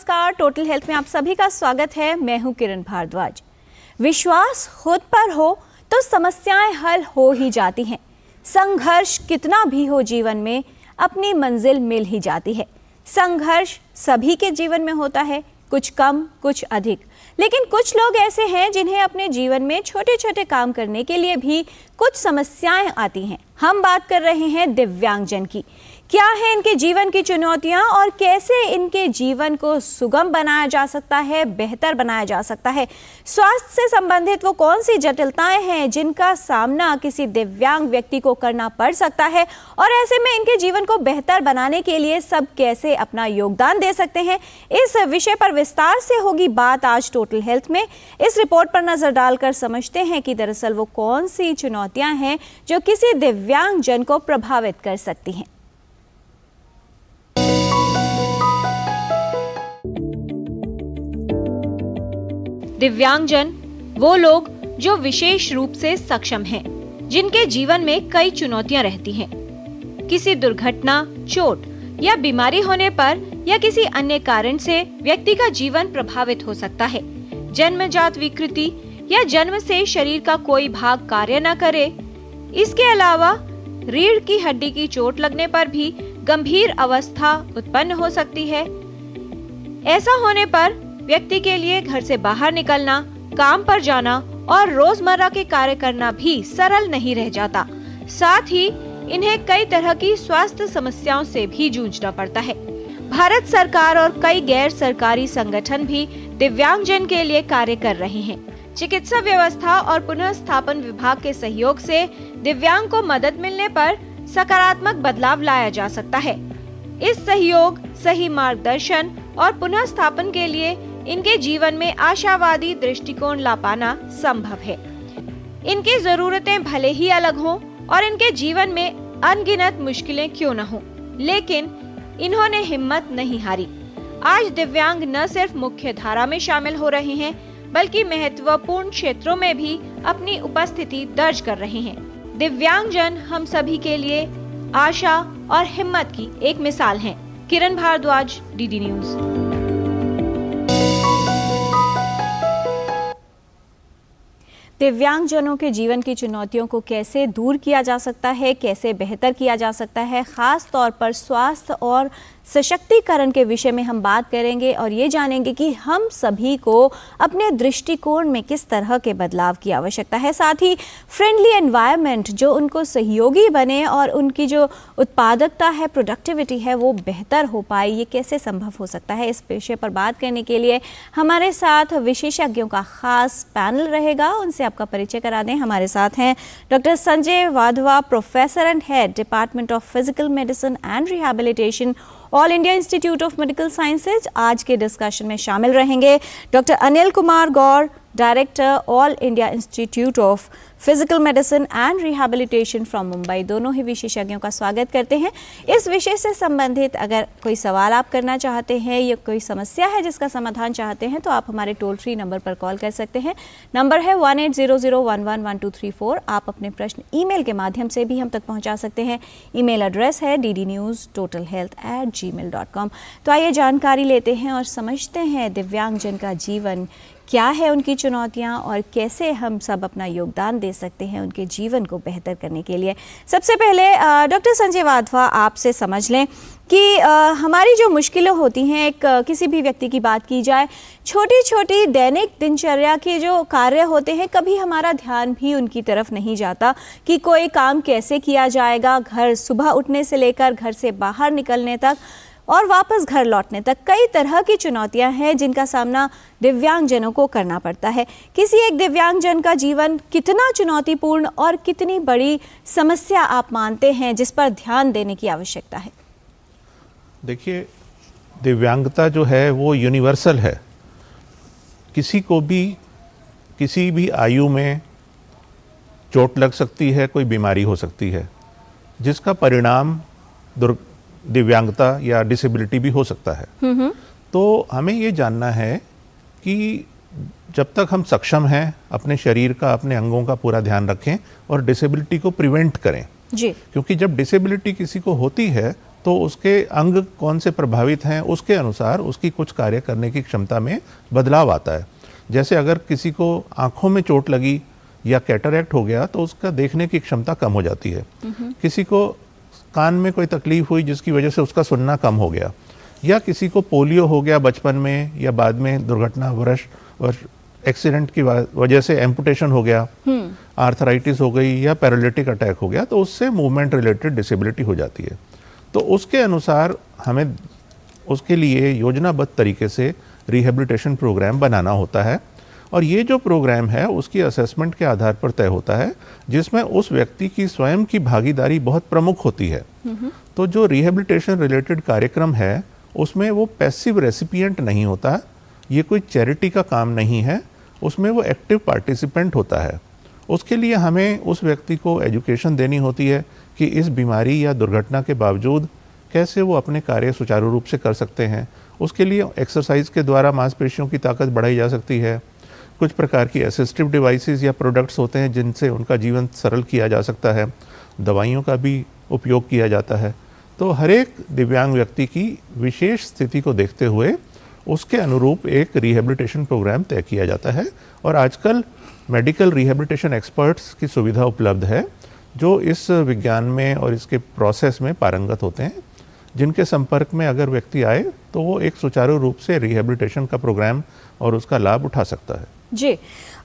नमस्कार, total health में आप सभी का स्वागत है। मैं हूं किरण भारद्वाज। विश्वास खुद पर हो तो समस्याएं हल हो ही जाती हैं। संघर्ष कितना भी हो जीवन में, अपनी मंजिल मिल ही जाती है। संघर्ष सभी के जीवन में होता है, कुछ कम कुछ अधिक, लेकिन कुछ लोग ऐसे हैं जिन्हें अपने जीवन में छोटे छोटे काम करने के लिए भी कुछ समस्याएं आती हैं। हम बात कर रहे हैं दिव्यांगजन की। क्या है इनके जीवन की चुनौतियां और कैसे इनके जीवन को सुगम बनाया जा सकता है, बेहतर बनाया जा सकता है। स्वास्थ्य से संबंधित वो कौन सी जटिलताएं हैं जिनका सामना किसी दिव्यांग व्यक्ति को करना पड़ सकता है और ऐसे में इनके जीवन को बेहतर बनाने के लिए सब कैसे अपना योगदान दे सकते हैं, इस विषय पर विस्तार से होगी बात आज टोटल हेल्थ में। इस रिपोर्ट पर नजर डालकर समझते हैं कि दरअसल वो कौन सी चुनौतियां हैं जो किसी दिव्यांगजन को प्रभावित कर सकती हैं। दिव्यांगजन वो लोग जो विशेष रूप से सक्षम हैं, जिनके जीवन में कई चुनौतियां रहती हैं। किसी दुर्घटना, चोट या बीमारी होने पर या किसी अन्य कारण से व्यक्ति का जीवन प्रभावित हो सकता है। जन्मजात विकृति या जन्म से शरीर का कोई भाग कार्य न करे। इसके अलावा रीढ़ की हड्डी की चोट लगने पर भी गंभीर अवस्था उत्पन्न हो सकती है। ऐसा होने पर व्यक्ति के लिए घर से बाहर निकलना, काम पर जाना और रोजमर्रा के कार्य करना भी सरल नहीं रह जाता। साथ ही इन्हें कई तरह की स्वास्थ्य समस्याओं से भी जूझना पड़ता है। भारत सरकार और कई गैर सरकारी संगठन भी दिव्यांगजन के लिए कार्य कर रहे हैं। चिकित्सा व्यवस्था और पुनः स्थापन विभाग के सहयोग से दिव्यांग को मदद मिलने पर सकारात्मक बदलाव लाया जा सकता है। इस सहयोग, सही मार्गदर्शन और पुनः स्थापन के लिए इनके जीवन में आशावादी दृष्टिकोण ला पाना संभव है। इनकी जरूरतें भले ही अलग हों और इनके जीवन में अनगिनत मुश्किलें क्यों न हों, लेकिन इन्होंने हिम्मत नहीं हारी। आज दिव्यांग न सिर्फ मुख्य धारा में शामिल हो रहे हैं, बल्कि महत्वपूर्ण क्षेत्रों में भी अपनी उपस्थिति दर्ज कर रहे हैं। दिव्यांगजन हम सभी के लिए आशा और हिम्मत की एक मिसाल हैं। किरण भारद्वाज, डीडी न्यूज। दिव्यांगजनों के जीवन की चुनौतियों को कैसे दूर किया जा सकता है, कैसे बेहतर किया जा सकता है, खास तौर पर स्वास्थ्य और सशक्तिकरण के विषय में हम बात करेंगे और ये जानेंगे कि हम सभी को अपने दृष्टिकोण में किस तरह के बदलाव की आवश्यकता है। साथ ही फ्रेंडली एनवायरनमेंट जो उनको सहयोगी बने और उनकी जो उत्पादकता है, प्रोडक्टिविटी है, वो बेहतर हो पाए, ये कैसे संभव हो सकता है। इस विषय पर बात करने के लिए हमारे साथ विशेषज्ञों का खास पैनल रहेगा। उनसे आपका परिचय करा दें। हमारे साथ हैं doctor Sanjay Wadhwa, professor and head department of physical medicine and rehabilitation, all India institute of medical sciences. आज के डिस्कशन में शामिल रहेंगे doctor Anil Kumar Gaur, director, all India institute of physical medicine and rehabilitation from Mumbai. दोनों ही विशेषज्ञों का स्वागत करते हैं। इस विषय से संबंधित अगर कोई सवाल आप करना चाहते हैं या कोई समस्या है जिसका समाधान चाहते हैं तो आप हमारे टोल फ्री नंबर पर कॉल कर सकते हैं। नंबर है 1800111234। आप अपने प्रश्न ईमेल के माध्यम से भी हम तक पहुंचा सकते हैं। ईमेल एड्रेस है ddnews.totalhealth@gmail.com। तो आइए जानकारी लेते हैं और समझते हैं दिव्यांगजन का जीवन क्या है, उनकी चुनौतियां और कैसे हम सब अपना योगदान दे सकते हैं उनके जीवन को बेहतर करने के लिए। सबसे पहले डॉक्टर संजय वाधवा, आपसे समझ लें कि हमारी जो मुश्किलें होती हैं, एक किसी भी व्यक्ति की बात की जाए, छोटी छोटी दैनिक दिनचर्या के जो कार्य होते हैं, कभी हमारा ध्यान भी उनकी तरफ नहीं जाता कि कोई काम कैसे किया जाएगा। घर सुबह उठने से लेकर घर से बाहर निकलने तक और वापस घर लौटने तक कई तरह की चुनौतियां हैं जिनका सामना दिव्यांगजनों को करना पड़ता है। किसी एक दिव्यांगजन का जीवन कितना चुनौतीपूर्ण और कितनी बड़ी समस्या आप मानते हैं जिस पर ध्यान देने की आवश्यकता है? देखिए, दिव्यांगता जो है वो यूनिवर्सल है। किसी को भी किसी भी आयु में चोट लग सकती है, कोई बीमारी हो सकती है जिसका परिणाम दिव्यांगता या डिसेबिलिटी भी हो सकता है। तो हमें ये जानना है कि जब तक हम सक्षम हैं, अपने शरीर का, अपने अंगों का पूरा ध्यान रखें और डिसेबिलिटी को प्रिवेंट करें जी। क्योंकि जब डिसेबिलिटी किसी को होती है तो उसके अंग कौन से प्रभावित हैं उसके अनुसार उसकी कुछ कार्य करने की क्षमता में बदलाव आता है। जैसे अगर किसी को आँखों में चोट लगी या कैटरैक्ट हो गया तो उसका देखने की क्षमता कम हो जाती है। किसी को कान में कोई तकलीफ हुई जिसकी वजह से उसका सुनना कम हो गया, या किसी को पोलियो हो गया बचपन में या बाद में दुर्घटनावश और एक्सीडेंट की वजह से एम्पुटेशन हो गया, आर्थराइटिस हो गई या पैरालिटिक अटैक हो गया, तो उससे मूवमेंट रिलेटेड डिसेबिलिटी हो जाती है। तो उसके अनुसार हमें उसके लिए योजनाबद्ध तरीके से रिहेबिलिटेशन प्रोग्राम बनाना होता है, और ये जो प्रोग्राम है उसकी असेसमेंट के आधार पर तय होता है, जिसमें उस व्यक्ति की स्वयं की भागीदारी बहुत प्रमुख होती है। तो जो रिहेबिलिटेशन रिलेटेड कार्यक्रम है उसमें वो पैसिव रेसिपिएंट नहीं होता, ये कोई चैरिटी का काम नहीं है, उसमें वो एक्टिव पार्टिसिपेंट होता है। उसके लिए हमें उस व्यक्ति को एजुकेशन देनी होती है कि इस बीमारी या दुर्घटना के बावजूद कैसे वो अपने कार्य सुचारू रूप से कर सकते हैं। उसके लिए एक्सरसाइज के द्वारा मांसपेशियों की ताकत बढ़ाई जा सकती है, कुछ प्रकार की असिस्टिव डिवाइसेस या प्रोडक्ट्स होते हैं जिनसे उनका जीवन सरल किया जा सकता है, दवाइयों का भी उपयोग किया जाता है। तो हर एक दिव्यांग व्यक्ति की विशेष स्थिति को देखते हुए उसके अनुरूप एक रिहेबिलिटेशन प्रोग्राम तय किया जाता है, और आजकल मेडिकल रिहेबिलिटेशन एक्सपर्ट्स की सुविधा उपलब्ध है जो इस विज्ञान में और इसके प्रोसेस में पारंगत होते हैं, जिनके संपर्क में अगर व्यक्ति आए तो वो एक सुचारू रूप से रिहेबिलिटेशन का प्रोग्राम और उसका लाभ उठा सकता है। जी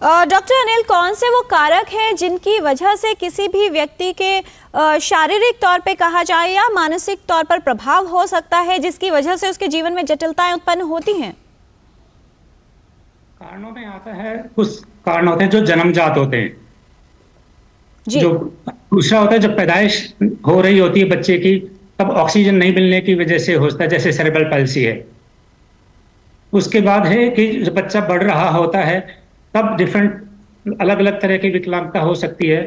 डॉक्टर अनिल, कौन से वो कारक हैं जिनकी वजह से किसी भी व्यक्ति के शारीरिक तौर पे कहा जाए या मानसिक तौर पर प्रभाव हो सकता है, जिसकी वजह से उसके जीवन में जटिलताएं उत्पन्न होती हैं? कारणों में आता है, कुछ कारण होते हैं जो जन्मजात होते हैं जी। जो दूसरा होता है जब पैदाइश हो रही होती है बच्चे की, तब ऑक्सीजन नहीं मिलने की वजह से होता है, जैसे सेरेब्रल पैल्सी है। उसके बाद है कि जब बच्चा बढ़ रहा होता है तब डिफरेंट अलग अलग तरह की विकलांगता हो सकती है,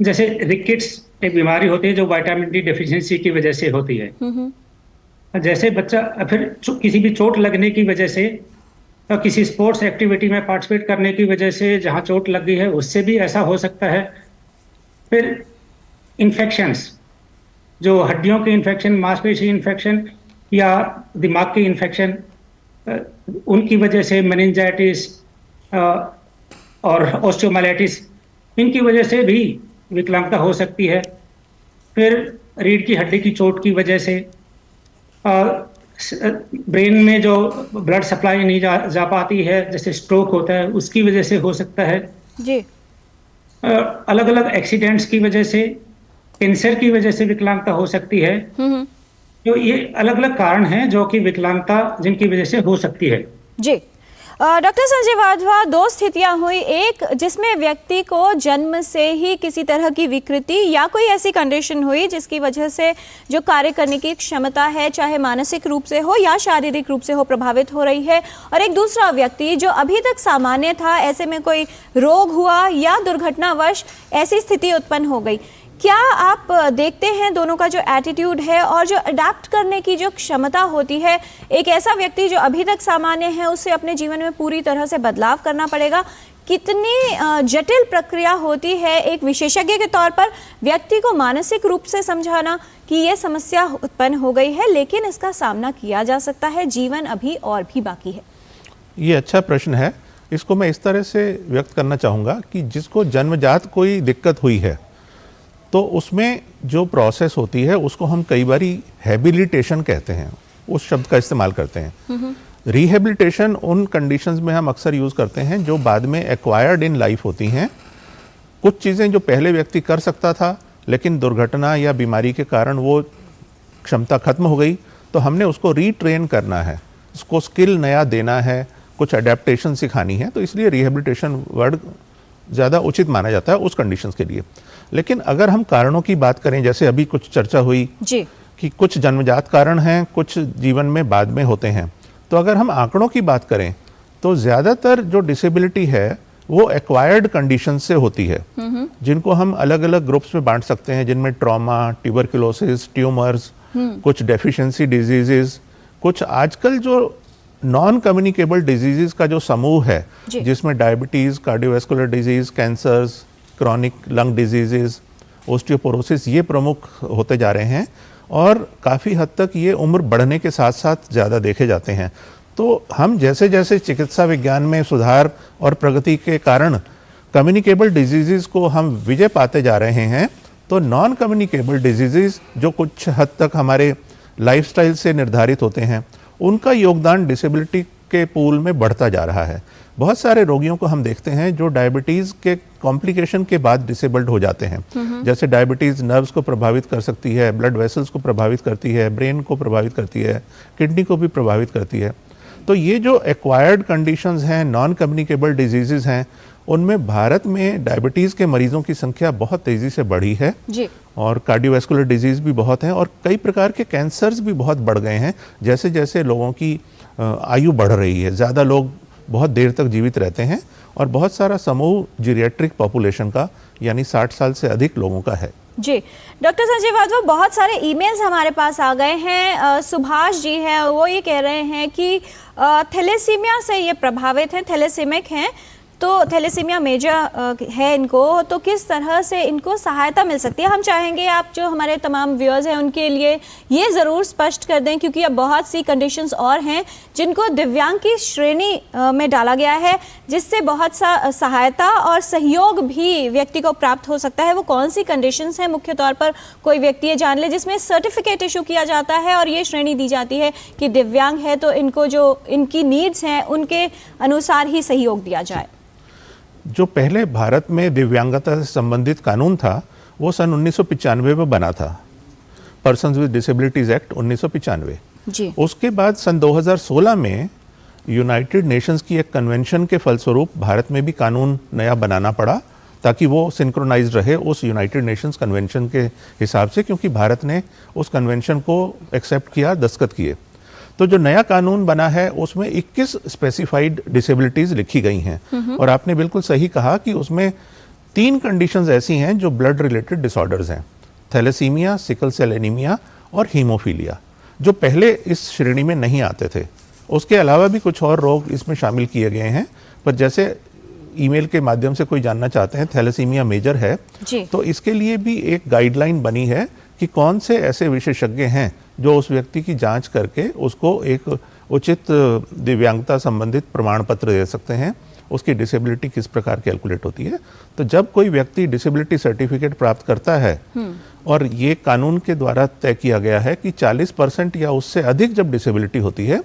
जैसे रिकेट्स एक बीमारी होती है जो विटामिन डी डेफिशिएंसी की वजह से होती है। जैसे बच्चा फिर किसी भी चोट लगने की वजह से, तो किसी स्पोर्ट्स एक्टिविटी में पार्टिसिपेट करने की वजह से जहां चोट लग गई है उससे भी ऐसा हो सकता है। फिर इन्फेक्शंस, जो हड्डियों के इन्फेक्शन, मांसपेशी इन्फेक्शन या दिमाग के इन्फेक्शन, उनकी वजह से मेनिंजाइटिस और ऑस्टियोमाइलाइटिस, इनकी वजह से भी विकलांगता हो सकती है। फिर रीढ़ की हड्डी की चोट की वजह से ब्रेन में जो ब्लड सप्लाई नहीं जा पाती है, जैसे स्ट्रोक होता है, उसकी वजह से हो सकता है जी। अलग अलग एक्सीडेंट्स की वजह से, कैंसर की वजह से विकलांगता हो सकती है। तो ये अलग अलग कारण हैं जो कि विकलांगता जिनकी वजह से हो सकती है। जी डॉक्टर संजय वाधवा, दो स्थितियां हुई, एक जिसमें व्यक्ति को जन्म से ही किसी तरह की विकृति या कोई ऐसी कंडीशन हुई जिसकी वजह से जो कार्य करने की क्षमता है, चाहे मानसिक रूप से हो या शारीरिक रूप से हो, प्रभावित हो रही है, और एक दूसरा व्यक्ति जो अभी तक सामान्य था, ऐसे में कोई रोग हुआ या दुर्घटनावश ऐसी स्थिति उत्पन्न हो गई। क्या आप देखते हैं दोनों का जो एटीट्यूड है और जो अडेप्ट करने की जो क्षमता होती है, एक ऐसा व्यक्ति जो अभी तक सामान्य है उसे अपने जीवन में पूरी तरह से बदलाव करना पड़ेगा, कितनी जटिल प्रक्रिया होती है एक विशेषज्ञ के तौर पर व्यक्ति को मानसिक रूप से समझाना कि ये समस्या उत्पन्न हो गई है लेकिन इसका सामना किया जा सकता है, जीवन अभी और भी बाकी है। ये अच्छा प्रश्न है। इसको मैं इस तरह से व्यक्त करना चाहूँगा कि जिसको जन्मजात कोई दिक्कत हुई है तो उसमें जो प्रोसेस होती है उसको हम कई बारी हैबिलिटेशन कहते हैं, उस शब्द का इस्तेमाल करते हैं। रिहेबिलिटेशन उन कंडीशंस में हम अक्सर यूज़ करते हैं जो बाद में एक्वायर्ड इन लाइफ होती हैं। कुछ चीज़ें जो पहले व्यक्ति कर सकता था लेकिन दुर्घटना या बीमारी के कारण वो क्षमता खत्म हो गई, तो हमने उसको रीट्रेन करना है, उसको स्किल नया देना है, कुछ अडेप्टेशन सिखानी है। तो इसलिए रिहेबिलिटेशन वर्ड ज़्यादा उचित माना जाता है उस कंडीशंस के लिए। लेकिन अगर हम कारणों की बात करें, जैसे अभी कुछ चर्चा हुई जी कि कुछ जन्मजात कारण हैं, कुछ जीवन में बाद में होते हैं, तो अगर हम आंकड़ों की बात करें तो ज़्यादातर जो डिसेबिलिटी है वो एक्वायर्ड कंडीशन से होती है, जिनको हम अलग अलग ग्रुप्स में बांट सकते हैं, जिनमें ट्रॉमा, ट्यूबरकुलोसिस, ट्यूमर्स, कुछ डेफिशिएंसी डिजीजेस, कुछ आजकल जो नॉन कम्युनिकेबल डिजीजेस का जो समूह है जिसमें diabetes, cardiovascular disease, cancers, chronic lung diseases, osteoporosis, ये प्रमुख होते जा रहे हैं। और काफ़ी हद तक ये उम्र बढ़ने के साथ साथ ज़्यादा देखे जाते हैं। तो हम जैसे जैसे चिकित्सा विज्ञान में सुधार और प्रगति के कारण कम्युनिकेबल डिजीज़ को हम विजय पाते जा रहे हैं, तो नॉन कम्युनिकेबल डिजीज़ जो कुछ हद तक हमारे लाइफस्टाइल से निर्धारित होते हैं, उनका योगदान डिसेबिलिटी के पूल में बढ़ता जा रहा है। बहुत सारे रोगियों को हम देखते हैं जो डायबिटीज़ के कॉम्प्लिकेशन के बाद डिसेबल्ड हो जाते हैं। जैसे डायबिटीज़ नर्व्स को प्रभावित कर सकती है, ब्लड वेसल्स को प्रभावित करती है, ब्रेन को प्रभावित करती है, किडनी को भी प्रभावित करती है। तो ये जो एक्वायर्ड कंडीशंस हैं, नॉन कम्युनिकेबल डिजीज़ हैं, उनमें भारत में डायबिटीज़ के मरीजों की संख्या बहुत तेज़ी से बढ़ी है जी। और कार्डियोवैस्कुलर डिजीज़ भी बहुत हैं और कई प्रकार के कैंसर्स भी बहुत बढ़ गए हैं। जैसे जैसे लोगों की आयु बढ़ रही है, ज़्यादा लोग बहुत देर तक जीवित रहते हैं और बहुत सारा समूह जीरियाट्रिक पॉपुलेशन का यानी 60 साल से अधिक लोगों का है। जी डॉक्टर संजय वाधवा, बहुत सारे ईमेल्स हमारे पास आ गए हैं। सुभाष जी हैं, वो ये कह रहे हैं कि थैलेसीमिया से ये प्रभावित हैं, थैलेसीमिक हैं, तो थैलेसीमिया मेजर है इनको, तो किस तरह से इनको सहायता मिल सकती है? हम चाहेंगे आप जो हमारे तमाम व्यूअर्स हैं उनके लिए ये ज़रूर स्पष्ट कर दें, क्योंकि अब बहुत सी कंडीशंस और हैं जिनको दिव्यांग की श्रेणी में डाला गया है, जिससे बहुत सा सहायता और सहयोग भी व्यक्ति को प्राप्त हो सकता है। वो कौन सी कंडीशंस हैं मुख्य तौर पर कोई व्यक्ति ये जान ले, जिसमें सर्टिफिकेट इशू किया जाता है और ये श्रेणी दी जाती है कि दिव्यांग है तो इनको जो इनकी नीड्स हैं उनके अनुसार ही सहयोग दिया जाए। जो पहले भारत में दिव्यांगता से संबंधित कानून था वो सन 1995 में बना था, पर्सन्स विद डिसेबिलिटीज एक्ट 1995 जी। उसके बाद सन 2016 में यूनाइटेड नेशंस की एक कन्वेंशन के फलस्वरूप भारत में भी कानून नया बनाना पड़ा ताकि वो सिंक्रोनाइज रहे उस यूनाइटेड नेशंस कन्वेंशन के हिसाब से, क्योंकि भारत ने उस कन्वेंशन को एक्सेप्ट किया, दस्तखत किए। तो जो नया कानून बना है उसमें 21 स्पेसिफाइड डिसेबिलिटीज लिखी गई हैं और आपने बिल्कुल सही कहा कि उसमें 3 कंडीशंस ऐसी हैं जो ब्लड रिलेटेड डिसऑर्डर्स हैं, थैलेसीमिया, सिकल सेल एनीमिया और हीमोफीलिया, जो पहले इस श्रेणी में नहीं आते थे। उसके अलावा भी कुछ और रोग इसमें शामिल किए गए हैं, पर जैसे ईमेल के माध्यम से कोई जानना चाहते हैं थैलेसीमिया मेजर है जी। तो इसके लिए भी एक गाइडलाइन बनी है कि कौन से ऐसे विशेषज्ञ हैं जो उस व्यक्ति की जांच करके उसको एक उचित दिव्यांगता संबंधित प्रमाण पत्र दे सकते हैं, उसकी डिसेबिलिटी किस प्रकार कैलकुलेट होती है। तो जब कोई व्यक्ति डिसेबिलिटी सर्टिफिकेट प्राप्त करता है और ये कानून के द्वारा तय किया गया है कि 40% या उससे अधिक जब डिसेबिलिटी होती है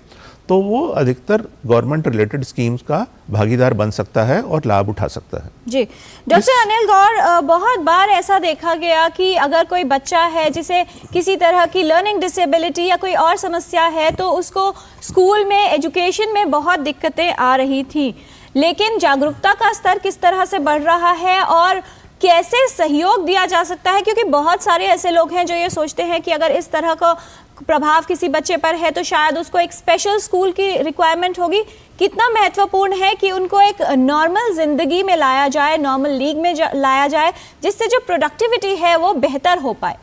तो वो अधिकतर गवर्नमेंट रिलेटेड स्कीम्स का भागीदार बन सकता है और लाभ उठा सकता है। जी डॉक्टर अनिल गौर, बहुत बार ऐसा देखा गया कि अगर कोई बच्चा है जिसे किसी तरह की लर्निंग डिसेबिलिटी या कोई और समस्या है तो उसको स्कूल में एजुकेशन में बहुत दिक्कतें आ रही थी, लेकिन जागरूकता का स्तर किस तरह से बढ़ रहा है और कैसे सहयोग दिया जा सकता है? क्योंकि बहुत सारे ऐसे लोग हैं जो ये सोचते हैं कि अगर इस तरह का प्रभाव किसी बच्चे पर है तो शायद उसको एक स्पेशल स्कूल की रिक्वायरमेंट होगी। कितना महत्वपूर्ण है कि उनको एक नॉर्मल जिंदगी में लाया जाए, नॉर्मल लीग में लाया जाए, जिससे जो प्रोडक्टिविटी है वो बेहतर हो पाए।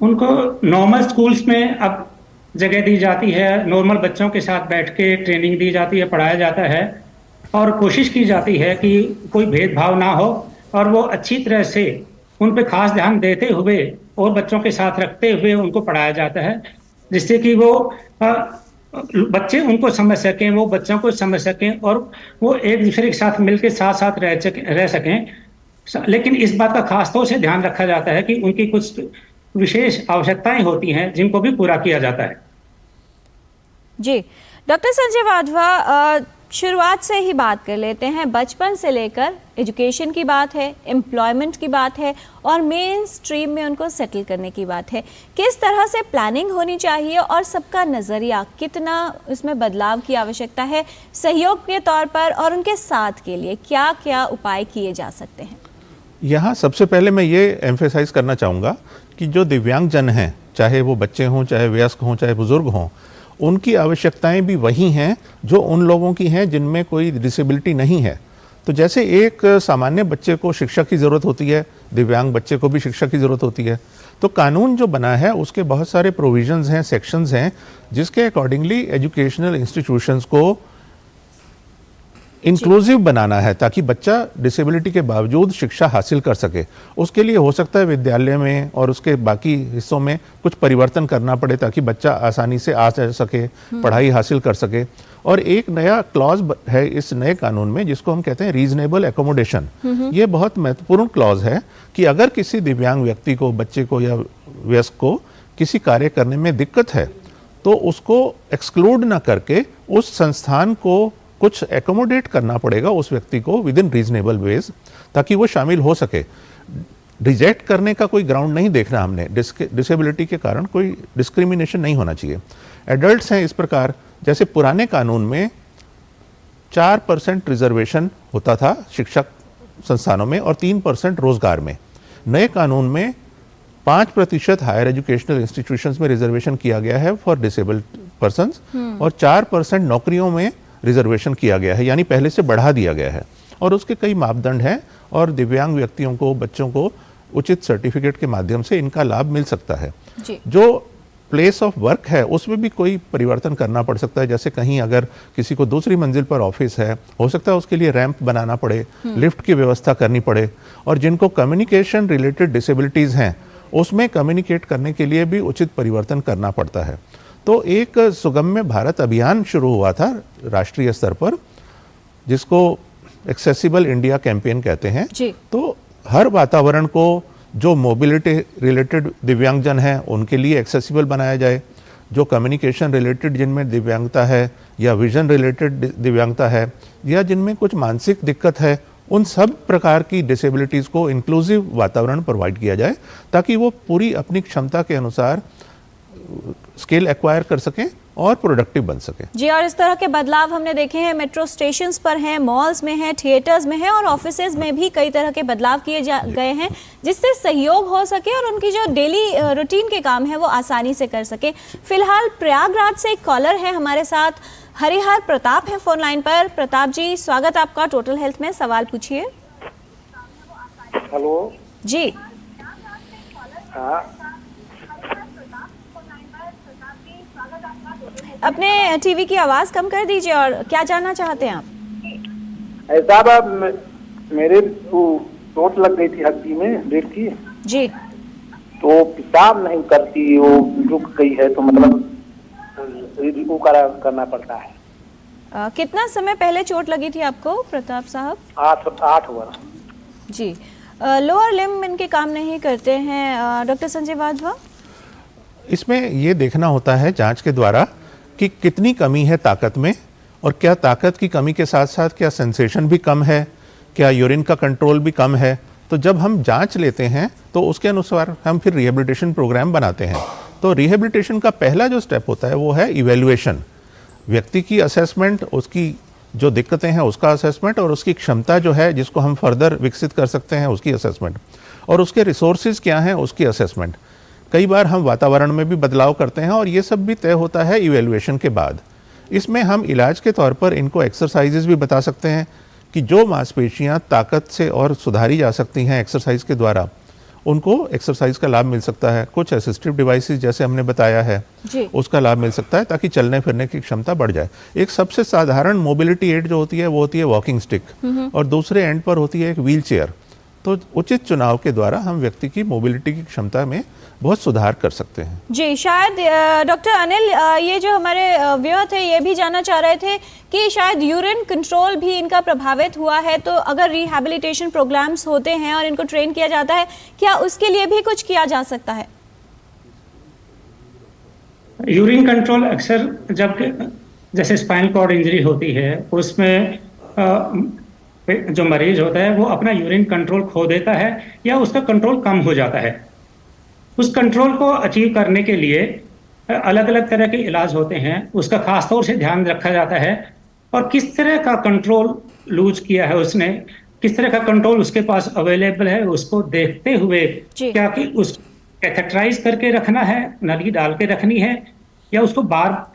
उनको नॉर्मल स्कूल्स में अब जगह दी जाती है, नॉर्मल बच्चों के साथ बैठ के ट्रेनिंग दी जाती है, पढ़ाया जाता है और कोशिश की जाती है कि कोई भेदभाव ना हो और वो अच्छी तरह से उन पे खास ध्यान देते हुए और बच्चों के साथ रखते हुए उनको पढ़ाया जाता है, जिससे कि वो बच्चे उनको समझ सकें, वो बच्चों को समझ सकें और वो एक दूसरे के साथ मिलकर साथ साथ रह सकें। लेकिन इस बात का खास तौर से ध्यान रखा जाता है कि उनकी कुछ विशेष आवश्यकताएं होती हैं जिनको भी पूरा किया जाता है। जी डॉक्टर संजय वाधवा, शुरुआत से ही बात कर लेते हैं। बचपन से लेकर एजुकेशन की बात है, एम्प्लॉयमेंट की बात है और मेन स्ट्रीम में उनको सेटल करने की बात है। किस तरह से प्लानिंग होनी चाहिए और सबका नज़रिया, कितना उसमें बदलाव की आवश्यकता है सहयोग के तौर पर, और उनके साथ के लिए क्या क्या उपाय किए जा सकते हैं? यहाँ सबसे पहले मैं ये एम्फेसाइज करना चाहूँगा कि जो दिव्यांगजन हैं, चाहे वो बच्चे हों, चाहे वयस्क हों, चाहे बुजुर्ग हों, उनकी आवश्यकताएं भी वही हैं जो उन लोगों की हैं जिनमें कोई डिसेबिलिटी नहीं है। तो जैसे एक सामान्य बच्चे को शिक्षा की ज़रूरत होती है, दिव्यांग बच्चे को भी शिक्षा की ज़रूरत होती है। तो कानून जो बना है उसके बहुत सारे प्रोविजंस हैं, सेक्शंस हैं, जिसके अकॉर्डिंगली एजुकेशनल इंस्टीट्यूशंस को इंक्लूसिव बनाना है ताकि बच्चा डिसेबिलिटी के बावजूद शिक्षा हासिल कर सके। उसके लिए हो सकता है विद्यालय में और उसके बाकी हिस्सों में कुछ परिवर्तन करना पड़े ताकि बच्चा आसानी से आ जा सके, पढ़ाई हासिल कर सके। और एक नया क्लॉज है इस नए कानून में जिसको हम कहते हैं रीजनेबल एकोमोडेशन। ये बहुत महत्वपूर्ण क्लॉज है कि अगर किसी दिव्यांग व्यक्ति को, बच्चे को या वयस्क को किसी कार्य करने में दिक्कत है तो उसको एक्सक्लूड ना करके उस संस्थान को कुछ एकोमोडेट करना पड़ेगा उस व्यक्ति को विद इन रीजनेबल वेज, ताकि वो शामिल हो सके। रिजेक्ट करने का कोई ग्राउंड नहीं देखना हमने, डिसेबिलिटी के कारण कोई डिस्क्रिमिनेशन नहीं होना चाहिए। एडल्ट्स हैं इस प्रकार, जैसे पुराने कानून में 4% रिजर्वेशन होता था शिक्षक संस्थानों में और 3% रोजगार में। नए कानून में 5% हायर एजुकेशनल इंस्टीट्यूशंस में रिजर्वेशन किया गया है फॉर डिसेबल्ड पर्सन्स और 4% नौकरियों में रिजर्वेशन किया गया है, यानी पहले से बढ़ा दिया गया है। और उसके कई मापदंड हैं और दिव्यांग व्यक्तियों को, बच्चों को उचित सर्टिफिकेट के माध्यम से इनका लाभ मिल सकता है। जो प्लेस ऑफ वर्क है उसमें भी कोई परिवर्तन करना पड़ सकता है। जैसे कहीं अगर किसी को दूसरी मंजिल पर ऑफिस है, हो सकता है उसके लिए रैंप बनाना पड़े, लिफ्ट की व्यवस्था करनी पड़े। और जिनको कम्युनिकेशन रिलेटेड डिसेबिलिटीज़ हैं उसमें कम्युनिकेट करने के लिए भी उचित परिवर्तन करना पड़ता है। तो एक सुगम्य भारत अभियान शुरू हुआ था राष्ट्रीय स्तर पर, जिसको एक्सेसिबल इंडिया कैंपेन कहते हैं। तो हर वातावरण को जो मोबिलिटी रिलेटेड दिव्यांगजन हैं उनके लिए एक्सेसिबल बनाया जाए, जो कम्युनिकेशन रिलेटेड जिनमें दिव्यांगता है या विजन रिलेटेड दिव्यांगता है या जिनमें कुछ मानसिक दिक्कत है, उन सब प्रकार की डिसेबिलिटीज़ को इंक्लूसिव वातावरण प्रोवाइड किया जाए ताकि वो पूरी अपनी क्षमता के अनुसार स्किल एक्वायर कर सकें और प्रोडक्टिव बन सके। जी, और इस तरह के बदलाव हमने देखे हैं, मेट्रो स्टेशंस पर हैं, मॉल्स में हैं, थिएटर्स में हैं और ऑफिसेज में भी कई तरह के बदलाव किए गए हैं जिससे सहयोग हो सके और उनकी जो डेली रूटीन के काम है वो आसानी से कर सके। फिलहाल प्रयागराज से एक कॉलर है हमारे साथ, हरिहर प्रताप है फोन लाइन पर। प्रताप जी, स्वागत आपका टोटल हेल्थ में, सवाल पूछिए। हेलो जी। हाँ, अपने टीवी की आवाज कम कर दीजिए और क्या जानना चाहते हैं आप? ऐसा बात मेरे चोट लग गई थी हड्डी में रीढ़ की जी। तो पेशाब नहीं करती, वो रुक गई है, तो मतलब वो करना पड़ता है। कितना समय पहले चोट लगी थी आपको प्रताप साहब? 8 वर्ष। जी। लोअर लिम्ब इनके काम नहीं करते हैं। डॉक्टर संजय वाधवा, इसमें ये देखना होता है जांच के द्वारा कि कितनी कमी है ताकत में और क्या ताकत की कमी के साथ साथ क्या सेंसेशन भी कम है, क्या यूरिन का कंट्रोल भी कम है। तो जब हम जांच लेते हैं तो उसके अनुसार हम फिर रिहेबिलिटेशन प्रोग्राम बनाते हैं। तो रिहेबिलिटेशन का पहला जो स्टेप होता है वो है इवेल्युएशन, व्यक्ति की असेसमेंट, उसकी जो दिक्कतें हैं उसका असेसमेंट और उसकी क्षमता जो है जिसको हम फर्दर विकसित कर सकते हैं उसकी असेसमेंट, और उसके रिसोर्सेज क्या हैं उसकी असेसमेंट। कई बार हम वातावरण में भी बदलाव करते हैं और ये सब भी तय होता है इवेल्युएशन के बाद। इसमें हम इलाज के तौर पर इनको एक्सरसाइजेज भी बता सकते हैं कि जो मांसपेशियां ताकत से और सुधारी जा सकती हैं एक्सरसाइज के द्वारा, उनको एक्सरसाइज का लाभ मिल सकता है। कुछ असिस्टिव डिवाइसेस जैसे हमने बताया है उसका लाभ मिल सकता है ताकि चलने फिरने की क्षमता बढ़ जाए। एक सबसे साधारण मोबिलिटी एड जो होती है वो होती है वॉकिंग स्टिक और दूसरे एंड पर होती है एक व्हील चेयर। तो उचित चुनाव के द्वारा हम व्यक्ति की मोबिलिटी की क्षमता में बहुत सुधार कर सकते हैं। जी, शायद डॉक्टर अनिल, ये जो हमारे व्यय थे ये भी जानना चाह रहे थे कि शायद यूरिन कंट्रोल भी इनका प्रभावित हुआ है, तो अगर रिहैबिलिटेशन प्रोग्राम्स होते हैं और इनको ट्रेन किया जाता है, क्या उसके लिए भी कुछ किया जा सकता है? यूरिन कंट्रोल अक्सर जब जैसे स्पाइनल कॉर्ड इंजरी होती है उसमें जो मरीज होता है वो अपना यूरिन कंट्रोल खो देता है या उसका कंट्रोल कम हो जाता है। उस कंट्रोल को अचीव करने के लिए अलग अलग तरह के इलाज होते हैं, उसका खास तौर से ध्यान रखा जाता है और किस तरह का कंट्रोल लूज किया है उसने, किस तरह का कंट्रोल उसके पास अवेलेबल है, उसको देखते हुए क्या कि उस कैथेटराइज करके रखना है, नली डाल के रखनी है, या उसको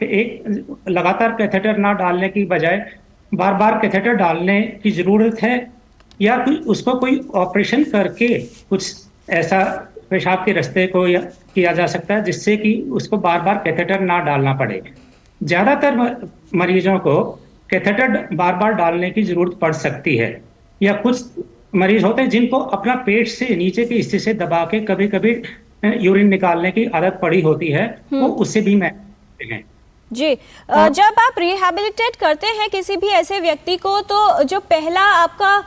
एक लगातार कैथेटर ना डालने की बजाय बार बार कैथेटर डालने की जरूरत है, या उसको कोई ऑपरेशन करके कुछ ऐसा पेशाब के रास्ते को किया जा सकता है जिससे कि उसको बार बार कैथेटर ना डालना पड़े। ज़्यादातर मरीजों को कैथेटर बार बार डालने की जरूरत पड़ सकती है, या कुछ मरीज होते हैं जिनको अपना पेट से नीचे की स्थिति से दबा के कभी कभी यूरिन निकालने की आदत पड़ी होती है, वो उससे भी मैं हैं। जी, जब आप रिहैबिलिटेट करते हैं किसी भी ऐसे व्यक्ति को, तो जो पहला आपका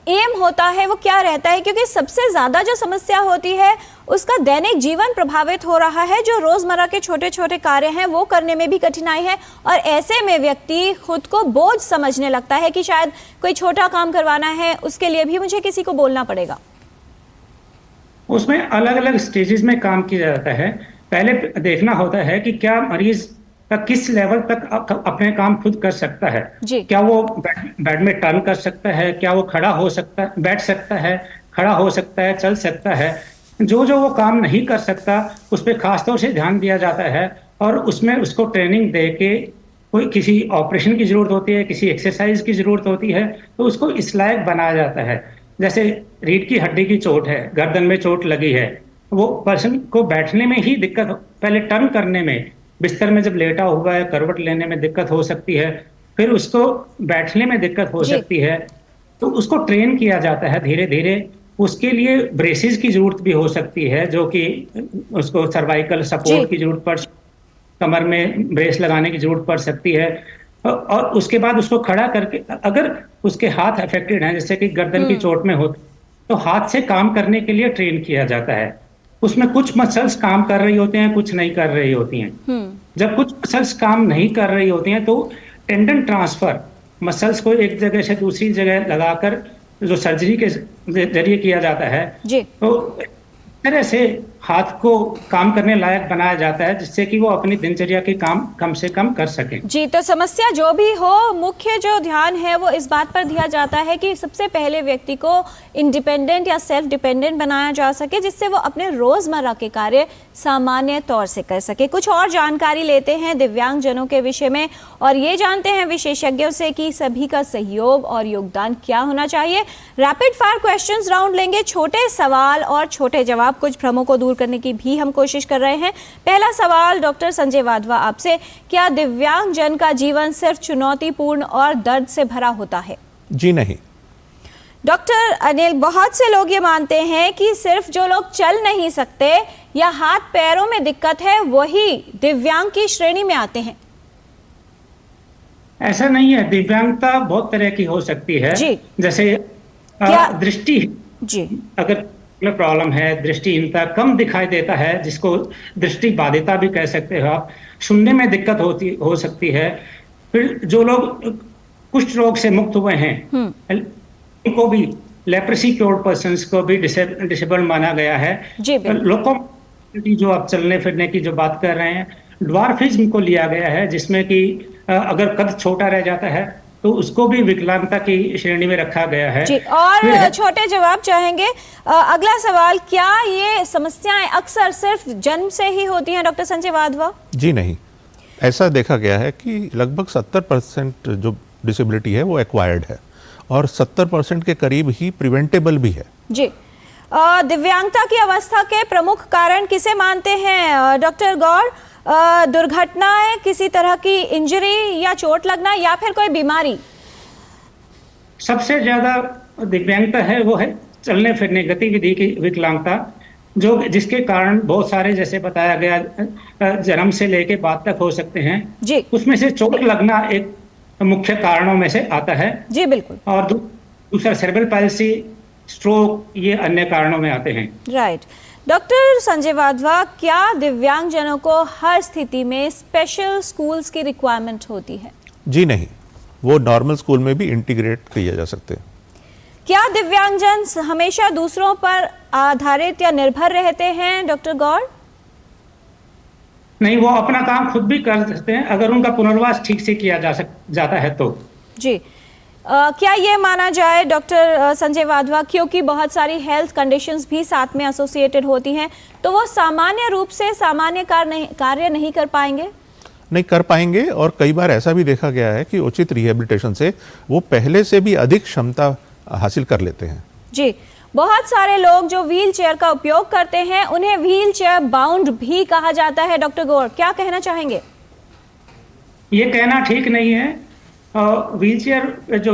एम होता है वो क्या रहता है? क्योंकि सबसे ज्यादा जो समस्या होती है उसका दैनिक जीवन प्रभावित हो रहा है, जो रोजमर्रा के छोटे छोटे कार्य हैं वो करने में भी कठिनाई है, और ऐसे में व्यक्ति खुद को बोझ समझने लगता है कि शायद कोई छोटा काम करवाना है उसके लिए भी मुझे किसी को बोलना पड़ेगा। उसमें अलग अलग स्टेजेस में काम किया जाता है। पहले देखना होता है कि क्या मरीज का किस लेवल तक अपने काम खुद कर सकता है। क्या वो बेड में टर्न कर सकता है, क्या वो खड़ा हो सकता है, बैठ सकता है, खड़ा हो सकता है, चल सकता है। जो जो वो काम नहीं कर सकता उस पर खासतौर से ध्यान दिया जाता है, और उसमें उसको ट्रेनिंग दे के, कोई किसी ऑपरेशन की जरूरत होती है, किसी एक्सरसाइज की जरूरत होती है, तो उसको इस लायक बनाया जाता है। जैसे रीढ़ की हड्डी की चोट है, गर्दन में चोट लगी है, वो पर्सन को बैठने में ही दिक्कत, पहले टर्न करने में, बिस्तर में जब लेटा हुआ है करवट लेने में दिक्कत हो सकती है, फिर उसको बैठने में दिक्कत हो सकती है, तो उसको ट्रेन किया जाता है धीरे धीरे। उसके लिए ब्रेसेस की जरूरत भी हो सकती है, जो कि उसको सर्वाइकल सपोर्ट की जरूरत पड़, कमर में ब्रेस लगाने की जरूरत पड़ सकती है। और उसके बाद उसको खड़ा करके, अगर उसके हाथ अफेक्टेड हैं, जैसे कि गर्दन की चोट में हो, तो हाथ से काम करने के लिए ट्रेन किया जाता है। उसमें कुछ मसल्स काम कर रही होते हैं, कुछ नहीं कर रही होती हैं। जब कुछ मसल्स काम नहीं कर रही होती हैं तो टेंडन ट्रांसफर, मसल्स को एक जगह से दूसरी जगह लगाकर जो सर्जरी के जरिए किया जाता है, तो तरह से हाथ को काम करने लायक बनाया जाता है, जिससे कि वो अपनी दिनचर्या के काम कम से कम कर सकें। जी, तो समस्या जो भी हो, मुख्य जो ध्यान है वो इस बात पर दिया जाता है कि सबसे पहले व्यक्ति को इंडिपेंडेंट या सेल्फ डिपेंडेंट बनाया जा सके, जिससे वो अपने रोजमर्रा के कार्य सामान्य तौर से कर सके। कुछ और जानकारी लेते हैं दिव्यांग जनों के विषय में, और ये जानते हैं विशेषज्ञों से कि सभी का सहयोग और योगदान क्या होना चाहिए। रैपिड फायर क्वेश्चंस राउंड लेंगे, छोटे सवाल और छोटे जवाब, कुछ भ्रमों को दूर करने की भी हम कोशिश कर रहे हैं। पहला सवाल डॉक्टर संजय वाधवा आपसे, क्या दिव्यांग जन का जीवन सिर्फ चुनौतीपूर्ण और दर्द से भरा होता है? जी नहीं। डॉक्टर अनिल, बहुत से लोग ये मानते हैं कि सिर्फ जो लोग चल नहीं सकते या हाथ पैरों में दिक्कत है वही दिव्यांग की श्रेणी में आते हैं। ऐसा नहीं है, दिव्यांगता बहुत तरह की हो सकती है। जैसे दृष्टि, अगर प्रॉब्लम है, दृष्टिहीनता, कम दिखाई देता है, जिसको दृष्टि बाधिता भी कह सकते हो आप, सुनने में दिक्कत हो सकती है। फिर जो लोग कुष्ठ रोग से मुक्त हुए हैं, उनको भी, लेप्रेसी क्योर्ड पर्सन्स को भी डिसेबल्ड माना गया है। लोकोमोबिलिटी, जो आप चलने फिरने की जो बात कर रहे हैं, ड्वार्फिज्म को लिया गया है, जिसमें कि अगर कद छोटा रह जाता है तो उसको भी विकलांगता की श्रेणी में रखा गया है। जी, और छोटे जवाब चाहेंगे। अगला सवाल, क्या ये समस्याएं अक्सर सिर्फ जन्म से ही होती हैं डॉक्टर संजय वाधवा? जी नहीं, ऐसा देखा गया है कि लगभग 70% जो डिसेबिलिटी है वो एक्वायर्ड है, और 70% के करीब ही प्रिवेंटेबल भी है। जी, दिव्यांगता की अवस्था के प्रमुख कारण किसे मानते हैं डॉक्टर गौर? दुर्घटनाएं, किसी तरह की इंजरी या चोट लगना, या फिर कोई बीमारी? सबसे ज्यादा दिव्यांगता है वो है चलने फिरने, गतिविधि की विकलांगता, जिसके कारण बहुत सारे, जैसे बताया गया, जन्म से लेके बाद तक हो सकते हैं। जी, उसमें से चोट लगना एक मुख्य कारणों में से आता है। जी बिल्कुल। और दूसरा सेरेब्रल पैल्सी, स्ट्रोक, ये अन्य कारणों में आते हैं। राइट। डॉक्टर संजय वाधवा, क्या दिव्यांगजनों को हर स्थिति में स्पेशल स्कूल्स की रिक्वायरमेंट होती है? जी नहीं, वो नॉर्मल स्कूल में भी इंटीग्रेट किए जा सकते हैं। क्या दिव्यांगजन हमेशा दूसरों पर आधारित या निर्भर रहते हैं डॉक्टर गौर? नहीं, वो अपना काम खुद भी कर सकते हैं, अगर उनका पुनर्वास ठीक से किया जाता है तो। जी, क्या ये माना जाए डॉक्टर संजय वाधवा, क्योंकि बहुत सारी हेल्थ कंडीशंस भी साथ में एसोसिएटेड होती हैं, तो वो सामान्य रूप से सामान्य कार्य नहीं कर पाएंगे? नहीं कर पाएंगे, और कई बार ऐसा भी देखा गया है कि उचित रिहेबिलिटेशन से वो पहले से भी अधिक क्षमता हासिल कर लेते हैं। जी, बहुत सारे लोग जो व्हील चेयर का उपयोग करते हैं उन्हें व्हील चेयर बाउंड भी कहा जाता है। डॉक्टर गौर, क्या कहना चाहेंगे? ये कहना ठीक नहीं है। व्हीलचेयर जो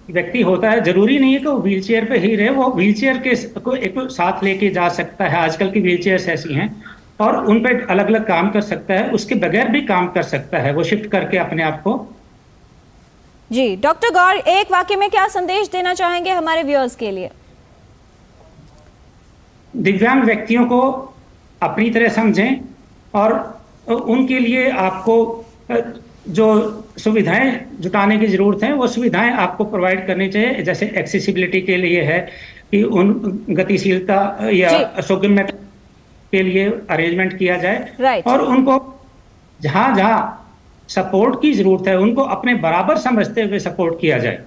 व्यक्ति होता है, जरूरी नहीं है कि वो व्हीलचेयर पे ही रहे, वो व्हीलचेयर के को एक साथ लेके जा सकता है। आजकल की व्हीलचेयर्स ऐसी हैं और उन पे अलग अलग काम कर सकता है, उसके बगैर भी काम कर सकता है, वो शिफ्ट करके अपने आप को। जी डॉक्टर गौर, एक वाक्य में क्या संदेश देना चाहेंगे हमारे व्यूअर्स के लिए? दिव्यांग व्यक्तियों को अपनी तरह समझें और उनके लिए आपको जो सुविधाएं जुटाने की जरूरत है वो सुविधाएं आपको प्रोवाइड करनी चाहिए। जैसे एक्सेसिबिलिटी के लिए है कि उन गतिशीलता या सुगम्यता के लिए अरेंजमेंट किया जाए और उनको जहां जहां सपोर्ट की जरूरत है उनको अपने बराबर समझते हुए सपोर्ट किया जाए।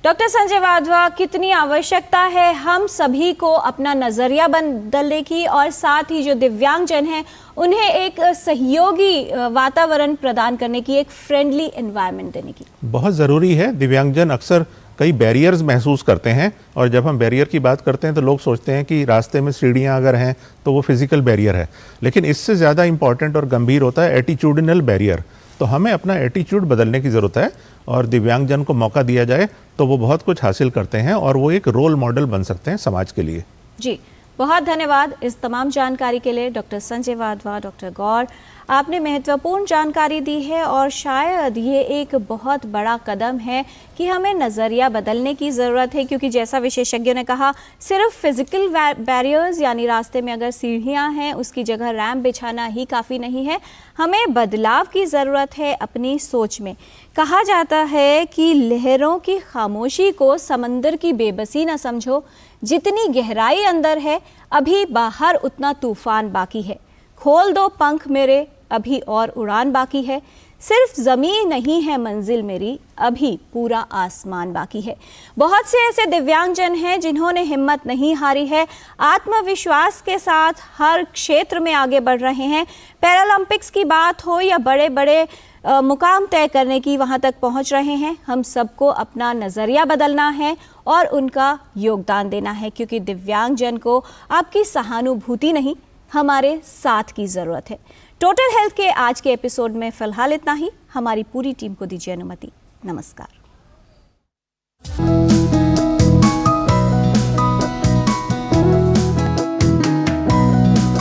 डॉक्टर संजय वाधवा, कितनी आवश्यकता है हम सभी को अपना नजरिया बदलने की और साथ ही जो दिव्यांगजन हैं उन्हें एक सहयोगी वातावरण प्रदान करने की, एक फ्रेंडली एनवायरनमेंट देने की बहुत ज़रूरी है। दिव्यांगजन अक्सर कई बैरियर्स महसूस करते हैं और जब हम बैरियर की बात करते हैं तो लोग सोचते हैं कि रास्ते में सीढ़ियाँ अगर हैं तो वो फिजिकल बैरियर है, लेकिन इससे ज़्यादा इंपॉर्टेंट और गंभीर होता है एटीट्यूडिनल बैरियर। तो हमें अपना एटीट्यूड बदलने की ज़रूरत है और दिव्यांगजन को मौका दिया जाए तो वो बहुत कुछ हासिल करते हैं और वो एक रोल मॉडल बन सकते हैं समाज के लिए। जी बहुत धन्यवाद इस तमाम जानकारी के लिए डॉक्टर संजय वाधवा। डॉक्टर गौर, आपने महत्वपूर्ण जानकारी दी है और शायद ये एक बहुत बड़ा कदम है कि हमें नज़रिया बदलने की ज़रूरत है, क्योंकि जैसा विशेषज्ञों ने कहा, सिर्फ फिजिकल बैरियर्स यानी रास्ते में अगर सीढ़ियां हैं उसकी जगह रैंप बिछाना ही काफ़ी नहीं है, हमें बदलाव की ज़रूरत है अपनी सोच में। कहा जाता है कि लहरों की खामोशी को समंदर की बेबसी न समझो, जितनी गहराई अंदर है अभी बाहर उतना तूफान बाकी है। खोल दो पंख मेरे, अभी और उड़ान बाकी है। सिर्फ ज़मीन नहीं है मंजिल मेरी, अभी पूरा आसमान बाकी है। बहुत से ऐसे दिव्यांगजन हैं जिन्होंने हिम्मत नहीं हारी है, आत्मविश्वास के साथ हर क्षेत्र में आगे बढ़ रहे हैं। पैरालंपिक्स की बात हो या बड़े बड़े मुकाम तय करने की, वहाँ तक पहुँच रहे हैं। हम सबको अपना नज़रिया बदलना है और उनका योगदान देना है, क्योंकि दिव्यांगजन को आपकी सहानुभूति नहीं, हमारे साथ की ज़रूरत है। टोटल हेल्थ के आज के एपिसोड में फ़िलहाल इतना ही। हमारी पूरी टीम को दीजिए अनुमति। नमस्कार।